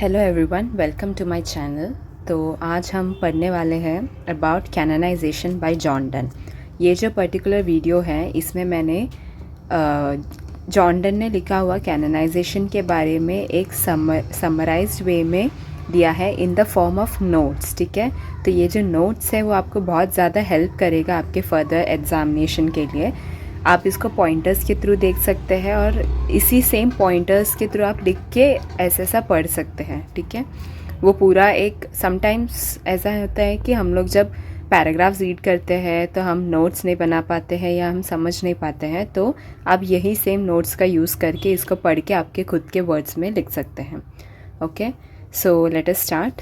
Hello everyone, welcome to my channel. तो आज हम पढ़ने वाले हैं about canonization by John Donne. ये जो पर्टिकुलर वीडियो है इसमें मैंने जॉन डन ने लिखा हुआ कैनोनाइजेशन के बारे में एक समराइज्ड वे में दिया है in the form of notes. ठीक है, तो ये जो नोट्स है वो आपको बहुत ज़्यादा हेल्प करेगा आपके फर्दर एग्जामिनेशन के लिए। आप इसको पॉइंटर्स के थ्रू देख सकते हैं और इसी सेम पॉइंटर्स के थ्रू आप लिख के ऐसा पढ़ सकते हैं। ठीक है, वो पूरा एक समटाइम्स ऐसा होता है कि हम लोग जब पैराग्राफ्स रीड करते हैं तो हम नोट्स नहीं बना पाते हैं या हम समझ नहीं पाते हैं, तो आप यही सेम नोट्स का यूज़ करके इसको पढ़ के आपके खुद के वर्ड्स में लिख सकते हैं। Okay, so let us start.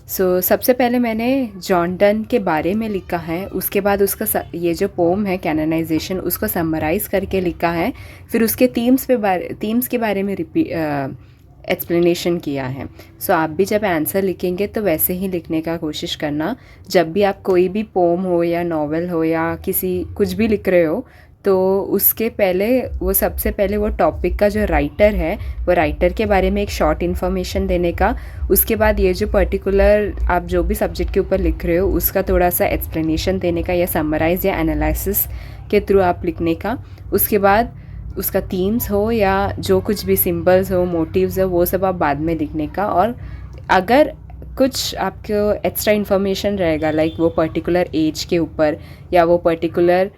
सबसे पहले मैंने जॉन डन के बारे में लिखा है, उसके बाद उसका ये जो पोम है कैनोनाइजेशन उसको समराइज़ करके लिखा है, फिर उसके थीम्स के बारे में एक्सप्लेनेशन किया है। आप भी जब आंसर लिखेंगे तो वैसे ही लिखने का कोशिश करना। जब भी आप कोई भी पोम हो या नॉवेल हो या कुछ भी लिख रहे हो तो उसके पहले सबसे पहले वो टॉपिक का जो राइटर है वो राइटर के बारे में एक शॉर्ट इन्फॉर्मेशन देने का, उसके बाद ये जो पर्टिकुलर आप जो भी सब्जेक्ट के ऊपर लिख रहे हो उसका थोड़ा सा एक्सप्लेनेशन देने का या समराइज या एनालिसिस के थ्रू आप लिखने का, उसके बाद उसका थीम्स हो या जो कुछ भी सिंबल्स हो, मोटिव्स हो, वो सब आप बाद में लिखने का। और अगर कुछ आपको एक्स्ट्रा इन्फॉर्मेशन रहेगा लाइक वो पर्टिकुलर एज के ऊपर या वो पर्टिकुलर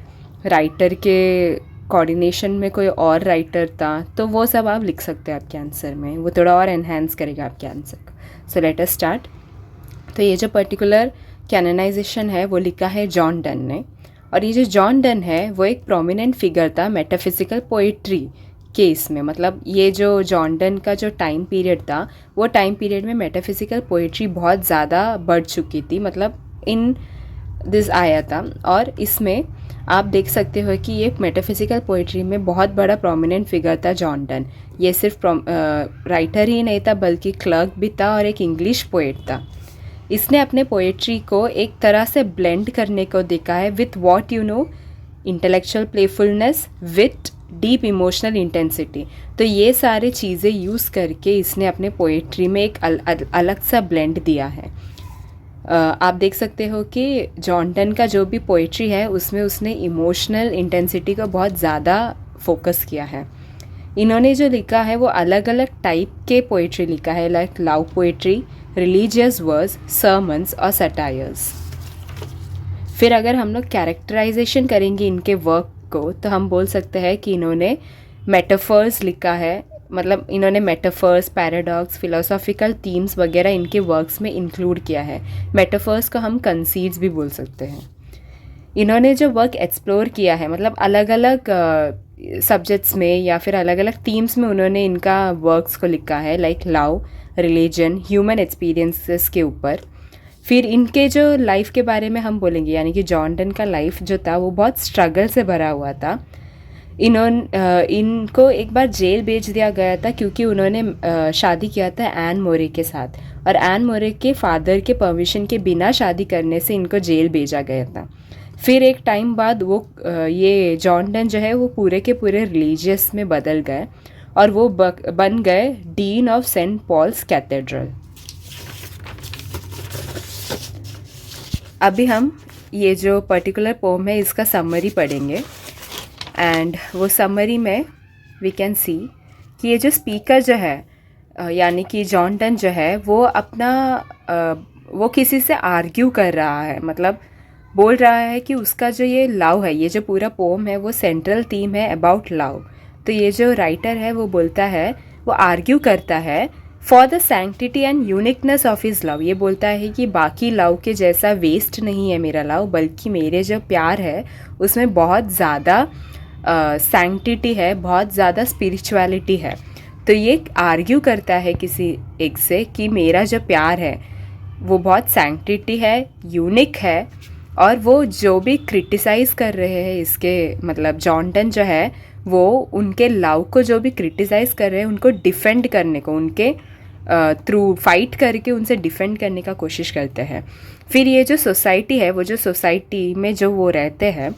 राइटर के कोऑर्डिनेशन में कोई और राइटर था, तो वो सब आप लिख सकते हैं आपके आंसर में, वो थोड़ा और एनहांस करेगा आपके आंसर को। So let us start. तो ये जो पर्टिकुलर कैनोनाइजेशन है वो लिखा है जॉन डन ने, और ये जो जॉन डन है वो एक प्रोमिनेंट फिगर था मेटाफिजिकल पोइट्री के इसमें। मतलब ये जो जॉन डन का जो टाइम पीरियड था वो टाइम पीरियड में मेटाफिजिकल पोइट्री बहुत ज़्यादा बढ़ चुकी थी, मतलब इन दिस आया था। और इसमें आप देख सकते हो कि ये मेटाफिजिकल पोइट्री में बहुत बड़ा प्रोमिनेंट फिगर था जॉन डन। ये सिर्फ राइटर ही नहीं था बल्कि क्लर्क भी था और एक इंग्लिश पोएट था। इसने अपने पोएट्री को एक तरह से ब्लेंड करने को देखा है with what you know intellectual playfulness with deep emotional intensity. तो ये सारे चीज़ें यूज़ करके इसने अपने पोएट्री में एक अलग सा ब्लेंड दिया है। आप देख सकते हो कि जॉन डन का जो भी पोइट्री है उसमें उसने इमोशनल इंटेंसिटी को बहुत ज़्यादा फोकस किया है। इन्होंने जो लिखा है वो अलग अलग टाइप के पोइट्री लिखा है, like love poetry, religious verse, sermons और सटायर्स। फिर अगर हम लोग कैरेक्टराइजेशन करेंगे इनके वर्क को तो हम बोल सकते हैं कि इन्होंने मेटाफर्स लिखा है, मतलब इन्होंने मेटाफर्स, पैराडॉक्स, फिलोसॉफिकल थीम्स वगैरह इनके वर्क्स में इंक्लूड किया है। मेटाफर्स को हम कंसीड्स भी बोल सकते हैं। इन्होंने जो वर्क एक्सप्लोर किया है, मतलब अलग अलग सब्जेक्ट्स में या फिर अलग अलग थीम्स में उन्होंने इनका वर्क्स को लिखा है, like love, religion, human experiences के ऊपर। फिर इनके जो लाइफ के बारे में हम बोलेंगे, यानी कि जॉन डन का लाइफ जो था वो बहुत स्ट्रगल से भरा हुआ था। इनको एक बार जेल भेज दिया गया था क्योंकि उन्होंने शादी किया था एन मोरे के साथ, और एन मोरे के फादर के परमिशन के बिना शादी करने से इनको जेल भेजा गया था। फिर एक टाइम बाद वो ये जॉन डन जो है वो पूरे के पूरे रिलीजियस में बदल गए और वो बन गए dean of Saint Paul's cathedral. अभी हम ये जो पर्टिकुलर पोम है इसका समरी पढ़ेंगे, एंड वो समरी में वी कैन सी कि ये जो स्पीकर जो है यानी कि जॉन डन जो है वो वो किसी से आर्ग्यू कर रहा है, मतलब बोल रहा है कि उसका जो ये लव है, ये जो पूरा पोम है वो सेंट्रल थीम है अबाउट लव। तो ये जो राइटर है वो बोलता है, वो आर्ग्यू करता है for the sanctity and uniqueness of his love. ये बोलता है कि बाकी लव के जैसा वेस्ट नहीं है मेरा लव, बल्कि मेरे जो प्यार है उसमें बहुत ज़्यादा सैंक्टिटी है, बहुत ज़्यादा स्पिरिचुअलिटी है। तो ये आर्ग्यू करता है किसी एक से कि मेरा जो प्यार है वो बहुत सैंक्टिटी है, यूनिक है, और वो जो भी क्रिटिसाइज़ कर रहे हैं इसके, मतलब जॉन डन जो है वो उनके लव को जो भी क्रिटिसाइज़ कर रहे हैं उनको डिफेंड करने को, उनके थ्रू फाइट करके उनसे डिफेंड करने का कोशिश करते हैं। फिर ये जो सोसाइटी है, वो जो सोसाइटी में जो वो रहते हैं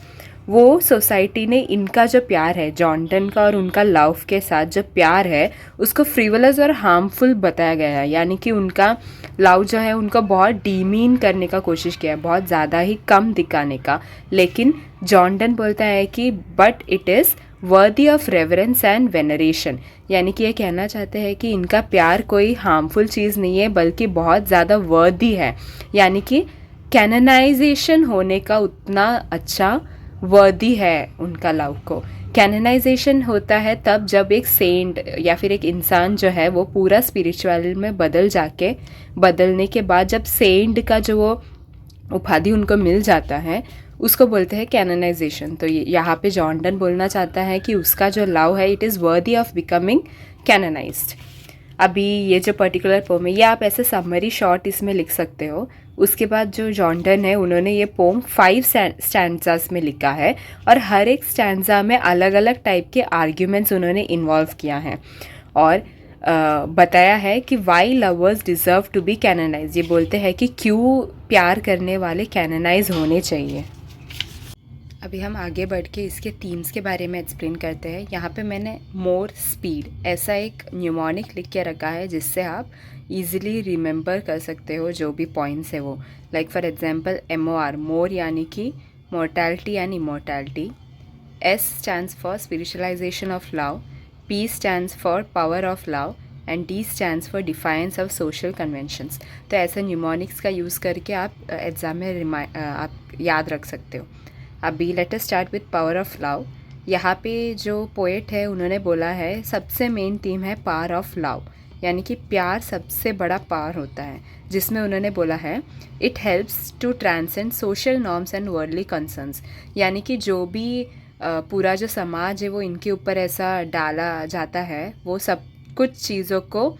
वो सोसाइटी ने इनका जो प्यार है, जॉनडन का और उनका लव के साथ जो प्यार है, उसको फ्रिवलस और हार्मफुल बताया गया है। यानी कि उनका लव जो है उनको बहुत डीमीन करने का कोशिश किया है, बहुत ज़्यादा ही कम दिखाने का। लेकिन जॉनडन बोलता है कि but it is worthy of reverence and veneration. यानी कि ये कहना चाहते हैं कि इनका प्यार कोई हार्मफुल चीज़ नहीं है, बल्कि बहुत ज़्यादा वर्दी है। यानी कि कैननाइजेशन होने का उतना अच्छा वर्दी है उनका लव को। कैननाइजेशन होता है तब जब एक सेंट या फिर एक इंसान जो है वो पूरा स्पिरिचुअल में बदलने के बाद जब सेंट का जो वो उपाधि उनको मिल जाता है, उसको बोलते हैं कैननाइजेशन। तो ये यहाँ पे जॉनडन बोलना चाहता है कि उसका जो लव है it is worthy of becoming canonised. अभी ये जो पर्टिकुलर पोम है, ये आप ऐसे समरी शॉर्ट इसमें लिख सकते हो। उसके बाद जो जॉनडन है उन्होंने ये पोम 5 स्टैंजास में लिखा है, और हर एक स्टैंजा में अलग अलग टाइप के आर्ग्यूमेंट्स उन्होंने इन्वॉल्व किया है और बताया है कि why lovers deserve to be canonise. ये बोलते हैं कि क्यों प्यार करने वाले कैननाइज होने चाहिए। अभी हम आगे बढ़ के इसके थीम्स के बारे में एक्सप्लेन करते हैं। यहाँ पे मैंने मोर स्पीड ऐसा एक न्यूमोनिक लिख के रखा है, जिससे आप इजीली रिमेंबर कर सकते हो जो भी पॉइंट्स है वो। लाइक फॉर एग्जांपल MOR, मोर यानी कि mortality and immortality. S stands for spiritualization of love, P stands for power of love and D stands for defiance of social conventions। तो ऐसे न्यूमोनिक्स का यूज़ करके आप एग्ज़ाम में आप याद रख सकते हो। अभी let us start with power of love. यहाँ पे जो पोएट है उन्होंने बोला है सबसे मेन थीम है पावर ऑफ लव, यानी कि प्यार सबसे बड़ा पावर होता है, जिसमें उन्होंने बोला है it helps to transcend social norms and worldly concerns. यानी कि जो भी पूरा जो समाज है वो इनके ऊपर ऐसा डाला जाता है, वो सब कुछ चीज़ों को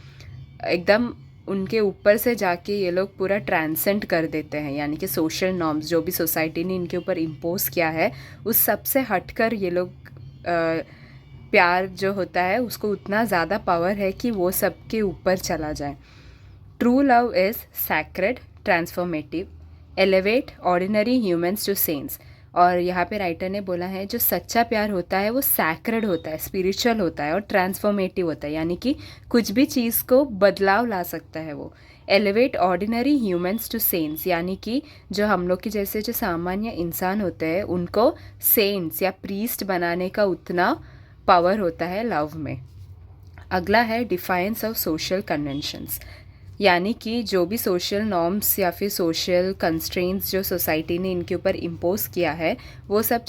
एकदम उनके ऊपर से जाके ये लोग पूरा ट्रांसेंड कर देते हैं। यानी कि सोशल नॉर्म्स जो भी सोसाइटी ने इनके ऊपर इम्पोज किया है, उस सब से हटकर ये लोग प्यार जो होता है उसको उतना ज़्यादा पावर है कि वो सबके ऊपर चला जाए। True love is sacred, transformative, elevate ordinary humans to saints. और यहाँ पे राइटर ने बोला है जो सच्चा प्यार होता है वो सैक्रेड होता है, स्पिरिचुअल होता है और ट्रांसफॉर्मेटिव होता है। यानी कि कुछ भी चीज़ को बदलाव ला सकता है वो। Elevate ordinary humans to saints, यानी कि जो हम लोग के जैसे जो सामान्य इंसान होते हैं उनको सेंट्स या प्रीस्ट बनाने का उतना पावर होता है लव में। अगला है डिफाइंस ऑफ सोशल कन्वेंशंस, यानी कि जो भी सोशल नॉर्म्स या फिर सोशल कंस्ट्रेंट्स जो सोसाइटी ने इनके ऊपर इम्पोज किया है, वो सब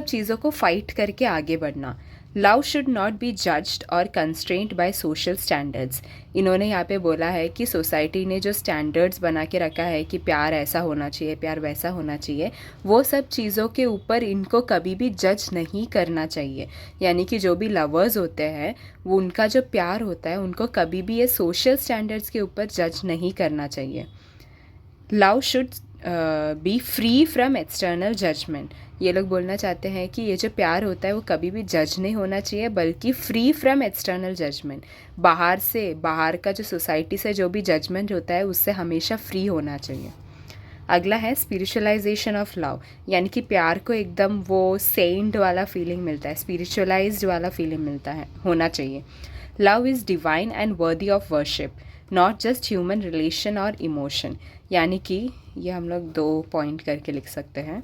चीज़ों को फाइट करके आगे बढ़ना। Love should not be judged और कंस्ट्रेंट बाय सोशल स्टैंडर्ड्स। इन्होंने यहाँ पे बोला है कि सोसाइटी ने जो स्टैंडर्ड्स बना के रखा है कि प्यार ऐसा होना चाहिए, प्यार वैसा होना चाहिए, वो सब चीज़ों के ऊपर इनको कभी भी जज नहीं करना चाहिए। यानी कि जो भी लवर्स होते हैं वो उनका जो प्यार होता है उनको कभी भी ये सोशल स्टैंडर्ड्स के ऊपर जज नहीं करना चाहिए। Love should be free from external judgement. ये लोग बोलना चाहते हैं कि ये जो प्यार होता है वो कभी भी जज नहीं होना चाहिए, बल्कि फ्री फ्रॉम एक्सटर्नल जजमेंट। बाहर का जो सोसाइटी से जो भी जजमेंट होता है उससे हमेशा फ्री होना चाहिए। अगला है स्पिरिचुअलाइजेशन ऑफ लव, यानी कि प्यार को एकदम वो सेंट वाला फीलिंग मिलता है, स्पिरिचुअलाइज्ड वाला फीलिंग मिलता है, होना चाहिए। Love is divine and worthy of worship, not just human relation और इमोशन। यानी कि ये हम लोग 2 पॉइंट करके लिख सकते हैं।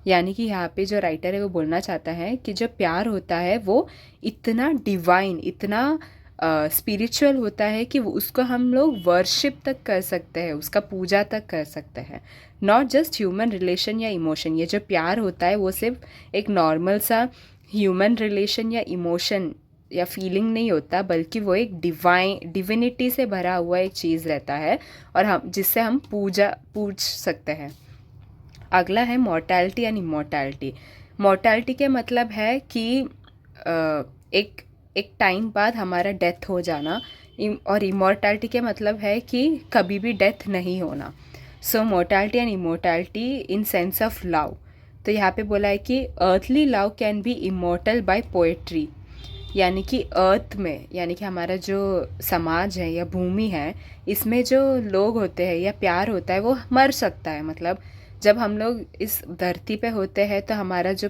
यानी कि यहाँ पे जो राइटर है वो बोलना चाहता है कि जो प्यार होता है वो इतना डिवाइन, इतना स्पिरिचुअल होता है कि उसको हम लोग वर्शिप तक कर सकते हैं, उसका पूजा तक कर सकते हैं। नॉट जस्ट ह्यूमन रिलेशन या इमोशन। ये जो प्यार होता है वो सिर्फ एक नॉर्मल सा ह्यूमन रिलेशन या इमोशन या फीलिंग नहीं होता, बल्कि वो एक डिविनिटी से भरा हुआ एक चीज़ रहता है और हम जिससे हम पूज सकते हैं। अगला है मॉर्टैलिटी एंड इमॉर्टैलिटी। मॉर्टैलिटी के मतलब है कि एक टाइम बाद हमारा डेथ हो जाना, और इमॉर्टैलिटी के मतलब है कि कभी भी डेथ नहीं होना। So mortality and immortality in sense of love. तो यहाँ पे बोला है कि earthly love can be immortal by poetry, यानी कि अर्थ में, यानी कि हमारा जो समाज है या भूमि है, इसमें जो लोग होते हैं या प्यार होता है वो मर सकता है। मतलब जब हम लोग इस धरती पे होते हैं तो हमारा जो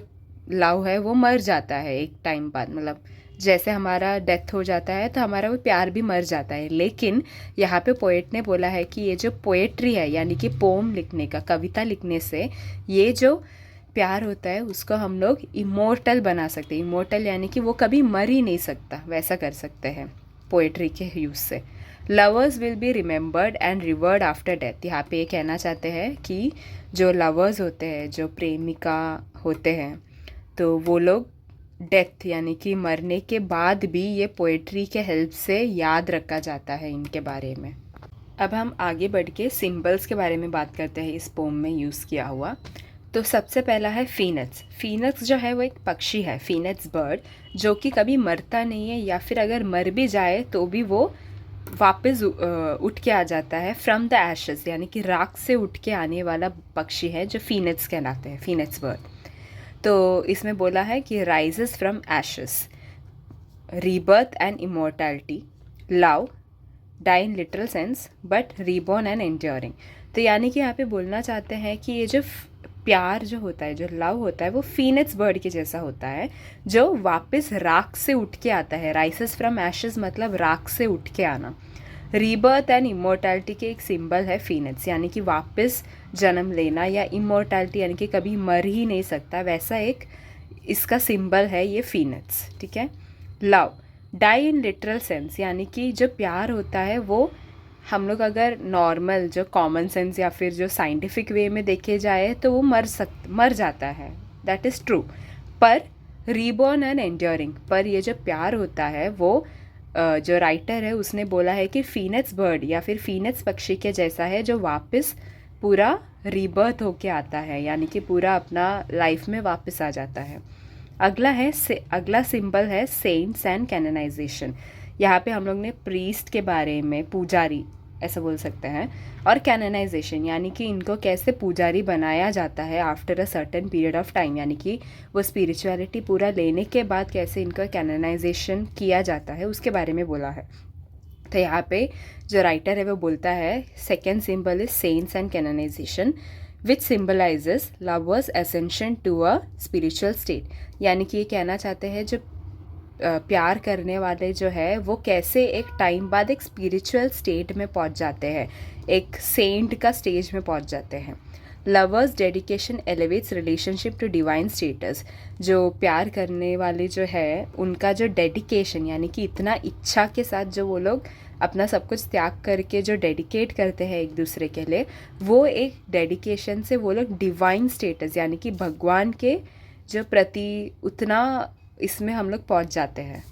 लव है वो मर जाता है एक टाइम बाद, मतलब जैसे हमारा डेथ हो जाता है तो हमारा वो प्यार भी मर जाता है। लेकिन यहाँ पे पोएट ने बोला है कि ये जो पोएट्री है, यानी कि पोम लिखने का, कविता लिखने से ये जो प्यार होता है उसको हम लोग इमोर्टल बना सकते हैं। इमोर्टल यानी कि वो कभी मर ही नहीं सकता, वैसा कर सकते हैं पोएट्री के यूज़ से। Lovers will be remembered and revered after death. यहाँ पे ये कहना चाहते हैं कि जो लवर्स होते हैं, जो प्रेमिका होते हैं, तो वो लोग डेथ यानी कि मरने के बाद भी ये पोएट्री के हेल्प से याद रखा जाता है इनके बारे में। अब हम आगे बढ़ के सिम्बल्स के बारे में बात करते हैं इस पोम में यूज़ किया हुआ। तो सबसे पहला है फीनक्स। फीनक्स जो है वो एक पक्षी है, फीनक्स बर्ड, जो कि कभी मरता नहीं है, या फिर अगर मर भी जाए तो भी वो वापस उठ के आ जाता है फ्रॉम द एशेस, यानी कि राख से उठ के आने वाला पक्षी है जो फीनक्स कहलाते हैं, फीनक्स बर्ड। तो इसमें बोला है कि rises from ashes, rebirth and immortality, love, die in literal sense but reborn and enduring. तो यानी कि यहाँ पे बोलना चाहते हैं कि ये जो प्यार जो होता है, जो लव होता है, वो फीनिक्स बर्ड के जैसा होता है जो वापस राख से उठ के आता है। राइसेस फ्रॉम एशेस मतलब राख से उठ के आना। रीबर्थ एंड इमोर्टैलिटी के एक सिंबल है फीनिक्स, यानी कि वापस जन्म लेना, या इमोर्टैलिटी यानी कि कभी मर ही नहीं सकता, वैसा एक इसका सिंबल है ये फीनिक्स। ठीक है। Love, die in literal sense, यानी कि जो प्यार होता है वो हम लोग अगर नॉर्मल जो कॉमन सेंस या फिर जो साइंटिफिक वे में देखे जाए तो वो मर जाता है, दैट इज़ ट्रू। पर रीबॉर्न एंड एंड्योरिंग, पर ये जो प्यार होता है वो जो राइटर है उसने बोला है कि फीनिक्स बर्ड या फिर फीनिक्स पक्षी के जैसा है, जो वापस पूरा रीबर्थ होके आता है, यानी कि पूरा अपना लाइफ में वापस आ जाता है। अगला सिंबल है सेंट्स एंड कैनोनाइजेशन। यहाँ पे हम लोग ने प्रीस्ट के बारे में, पुजारी ऐसा बोल सकते हैं, और कैनोनाइजेशन यानी कि इनको कैसे पुजारी बनाया जाता है after a certain period of time, यानी कि वो स्पिरिचुअलिटी पूरा लेने के बाद कैसे इनका कैनोनाइजेशन किया जाता है उसके बारे में बोला है। तो यहाँ पे जो राइटर है वो बोलता है second symbol is saints and canonisation which symbolises lovers ascension to a spiritual state. यानी कि ये कहना चाहते हैं जो प्यार करने वाले जो है वो कैसे एक टाइम बाद एक स्पिरिचुअल स्टेट में पहुंच जाते हैं, एक सेंट का स्टेज में पहुंच जाते हैं। Lovers dedication elevates relationship to divine status. जो प्यार करने वाले जो है उनका जो डेडिकेशन यानी कि इतना इच्छा के साथ जो वो लोग अपना सब कुछ त्याग करके जो डेडिकेट करते हैं एक दूसरे के लिए, वो एक डेडिकेशन से वो लोग डिवाइन स्टेटस यानी कि भगवान के जो प्रति उतना इसमें हम लोग पहुंच जाते हैं।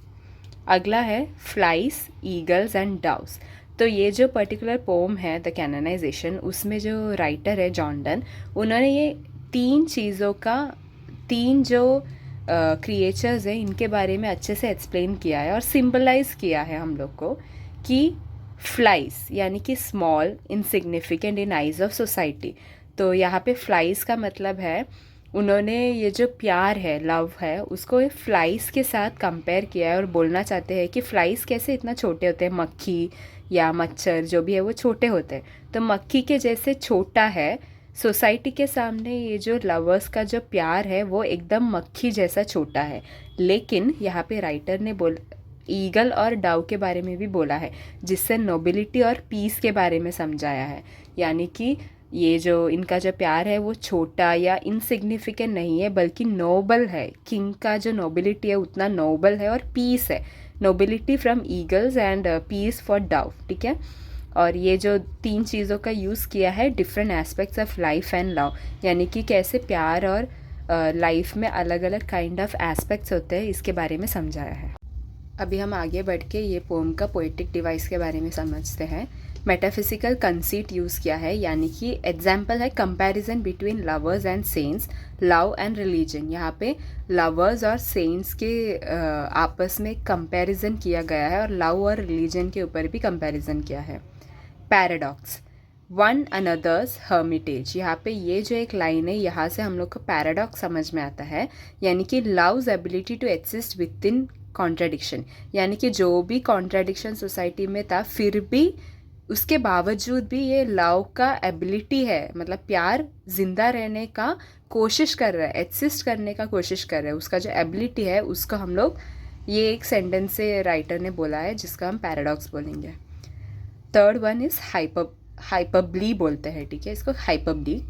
अगला है फ्लाइस, ईगल्स एंड डाउस। तो ये जो पर्टिकुलर पोम है द कैनोनाइजेशन, उसमें जो राइटर है जॉन डन, उन्होंने ये तीन चीज़ों का, तीन जो क्रिएचर्स हैं इनके बारे में अच्छे से एक्सप्लेन किया है और सिंबलाइज किया है हम लोग को कि फ्लाइस यानी कि small, insignificant in eyes of society. तो यहाँ पे फ्लाइस का मतलब है उन्होंने ये जो प्यार है, लव है, उसको फ्लाइस के साथ कंपेयर किया है और बोलना चाहते हैं कि फ्लाइस कैसे इतना छोटे होते हैं, मक्खी या मच्छर जो भी है वो छोटे होते हैं, तो मक्खी के जैसे छोटा है सोसाइटी के सामने ये जो लवर्स का जो प्यार है वो एकदम मक्खी जैसा छोटा है। लेकिन यहाँ पे राइटर ने ईगल और डाउ के बारे में भी बोला है, जिससे नोबिलिटी और पीस के बारे में समझाया है। यानी कि ये जो इनका जो प्यार है वो छोटा या इनसिग्निफिकेंट नहीं है बल्कि नोबल है। किंग का जो नोबिलिटी है उतना नोबल है, और पीस है, nobility from eagles and peace for dove. ठीक है। और ये जो तीन चीज़ों का यूज़ किया है different aspects of life and love, यानी कि कैसे प्यार और लाइफ में अलग अलग काइंड ऑफ एस्पेक्ट्स होते हैं, इसके बारे में समझाया है। अभी हम आगे बढ़ के ये पोम का पोएटिक डिवाइस के बारे में समझते हैं। मेटाफिजिकल कंसीट यूज़ किया है, यानी कि एग्जाम्पल है comparison between lovers and cents, love and religion. यहाँ पे लवर्स और सेंट्स के आपस में कंपैरिजन किया गया है और लव और रिलीजन के ऊपर भी कंपैरिजन किया है। Paradox, one another's Hermitage. यहाँ पे ये जो एक लाइन है यहाँ से हम लोग को पैराडॉक्स समझ में आता है, यानी कि love's ability to exist within contradiction, यानी कि जो भी कॉन्ट्राडिक्शन सोसाइटी में था फिर भी उसके बावजूद भी ये लव का एबिलिटी है, मतलब प्यार जिंदा रहने का कोशिश कर रहा है, एग्जिस्ट करने का कोशिश कर रहा है, उसका जो एबिलिटी है उसको हम लोग, ये एक सेंटेंस से राइटर ने बोला है जिसका हम पैराडॉक्स बोलेंगे। थर्ड वन इज़ हाइपरबली बोलते हैं, ठीक है, इसको हाइपरबली।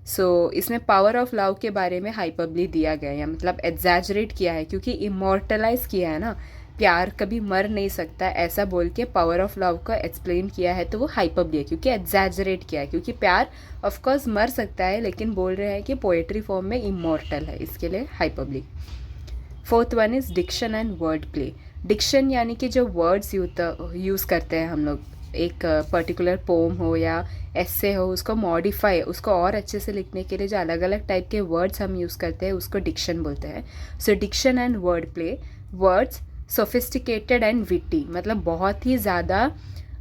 सो इसमें पावर ऑफ लव के बारे में हाइपरबली दिया गया है, मतलब एग्जैजरेट किया है, क्योंकि इमोर्टलाइज किया है ना, प्यार कभी मर नहीं सकता ऐसा बोल के पावर ऑफ लव का एक्सप्लेन किया है, तो वो हाइपरबली है, क्योंकि एग्जैजरेट किया है, क्योंकि प्यार ऑफकोर्स मर सकता है लेकिन बोल रहे हैं कि पोएट्री फॉर्म में इमोर्टल है, इसके लिए hyperbole. Fourth one is diction and word play. Diction यानी कि जो वर्ड्स यूज़ करते हैं हम लोग, एक पर्टिकुलर पोम हो या एस्से हो, उसको मॉडिफाई, उसको और अच्छे से लिखने के लिए जो अलग अलग टाइप के वर्ड्स हम यूज़ करते हैं उसको डिक्शन बोलते हैं। So diction and word play, words sophisticated and witty, मतलब बहुत ही ज़्यादा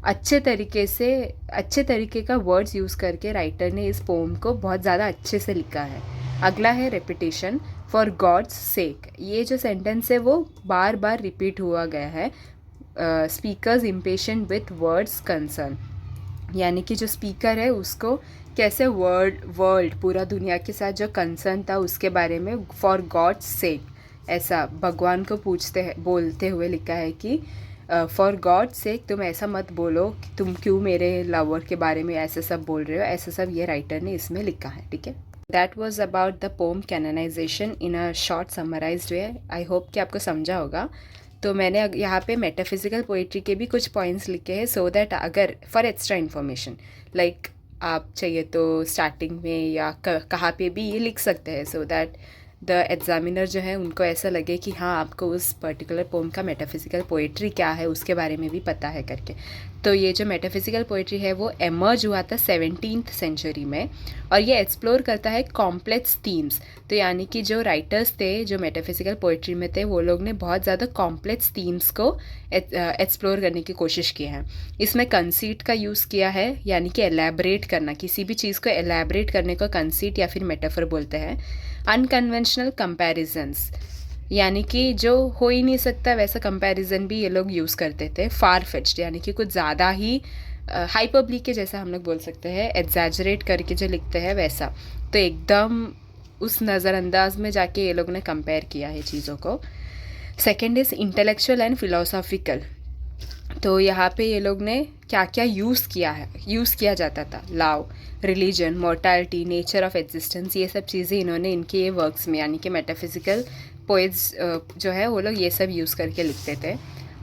अच्छे तरीके का वर्ड्स यूज़ करके राइटर ने इस पोम को बहुत ज़्यादा अच्छे से लिखा है। अगला है रेपिटेशन, फॉर गॉड्स सेक। ये जो सेंटेंस है वो बार बार रिपीट हुआ गया है। Speakers impatient with words concern, यानी कि जो स्पीकर है उसको कैसे वर्ल्ड पूरा दुनिया के साथ जो कंसर्न था उसके बारे में फॉर गॉड्स सेक ऐसा भगवान को बोलते हुए लिखा है कि फॉर गॉड सेक तुम ऐसा मत बोलो कि तुम क्यों मेरे लवर के बारे में ऐसे सब बोल रहे हो, ऐसा सब ये राइटर ने इसमें लिखा है, ठीक है। That was about the poem canonization in a short summarized way. I hope कि आपको समझा होगा। तो मैंने यहाँ पे मेटाफिजिकल पोइट्री के भी कुछ पॉइंट्स लिखे हैं, सो दैट अगर फॉर एक्स्ट्रा इन्फॉर्मेशन लाइक आप चाहिए तो स्टार्टिंग में या कहाँ पे भी ये लिख सकते हैं, सो दैट द एग्जामिनर जो है उनको ऐसा लगे कि हाँ आपको उस पर्टिकुलर पोम का मेटाफिजिकल पोइट्री क्या है उसके बारे में भी पता है करके। तो ये जो मेटाफिजिकल पोइट्री है वो एमर्ज हुआ था 17th सेंचुरी में, और ये एक्सप्लोर करता है कॉम्प्लेक्स थीम्स। तो यानी कि जो राइटर्स थे जो मेटाफिजिकल पोइट्री में थे वो लोग ने बहुत ज़्यादा कॉम्प्लेक्स थीम्स को एक्सप्लोर करने की कोशिश की है। इसमें कंसीट का यूज़ किया है, यानी कि एलैबरेट करना, किसी भी चीज़ को एलैबरेट करने को कंसीट या फिर मेटाफर बोलते हैं। अनकन्वेंशनल कंपैरिजन्स, यानी कि जो हो ही नहीं सकता वैसा कंपैरिजन भी ये लोग यूज़ करते थे। फार फेच्ड, यानी कि कुछ ज़्यादा ही हाइपरबली के जैसा हम लोग बोल सकते हैं, एग्जैजरेट करके जो लिखते हैं वैसा। तो एकदम उस नज़रअंदाज में जाके ये लोग ने कंपेयर किया है चीज़ों को। Second is intellectual and philosophical. तो यहाँ पे ये लोग ने क्या क्या यूज़ किया जाता था, love, religion, mortality, nature of existence, ये सब चीज़ें इन्होंने इनके ये वर्क्स में, यानी कि मेटाफिजिकल पोएट्स जो है वो लोग ये सब यूज़ करके लिखते थे।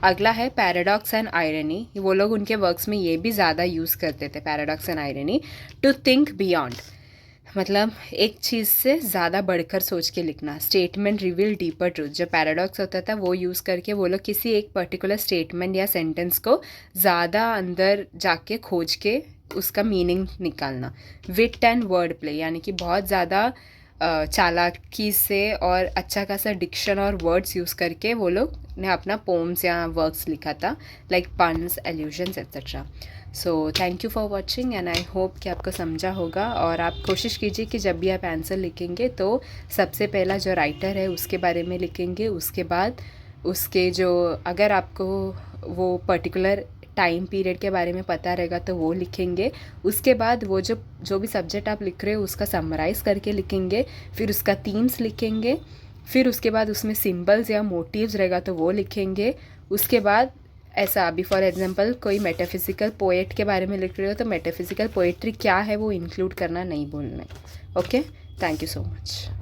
अगला है पैराडॉक्स एंड आयरनी। वो लोग उनके वर्क्स में ये भी ज़्यादा यूज़ करते थे, paradox and irony. To think beyond, मतलब एक चीज़ से ज़्यादा बढ़कर सोच के लिखना। स्टेटमेंट रिवील डीपर ट्रूथ, जो पैराडॉक्स होता था वो यूज़ करके वो लोग किसी एक पर्टिकुलर स्टेटमेंट या सेंटेंस को ज़्यादा अंदर जाके खोज के उसका मीनिंग निकालना। विट एंड वर्ड प्ले, यानी कि बहुत ज़्यादा चालाकी से और अच्छा खासा डिक्शन और वर्ड्स यूज़ करके वो लोग ने अपना पोम्स या वर्क्स लिखा था, like puns, illusions etcetera. So thank you for watching and I hope कि आपको समझा होगा। और आप कोशिश कीजिए कि जब भी आप आंसर लिखेंगे तो सबसे पहला जो राइटर है उसके बारे में लिखेंगे, उसके बाद उसके जो, अगर आपको वो पर्टिकुलर टाइम पीरियड के बारे में पता रहेगा तो वो लिखेंगे। उसके बाद वो जो भी सब्जेक्ट आप लिख रहे हो उसका समराइज़ करके लिखेंगे, फिर उसका थीम्स लिखेंगे, फिर उसके बाद उसमें सिंबल्स या मोटिव्स रहेगा तो वो लिखेंगे। उसके बाद ऐसा, अभी फॉर एग्जांपल कोई मेटाफिजिकल पोएट के बारे में लिख रहे हो तो मेटाफिजिकल पोएट्री क्या है वो इंक्लूड करना नहीं भूलना है। Okay, thank you so much.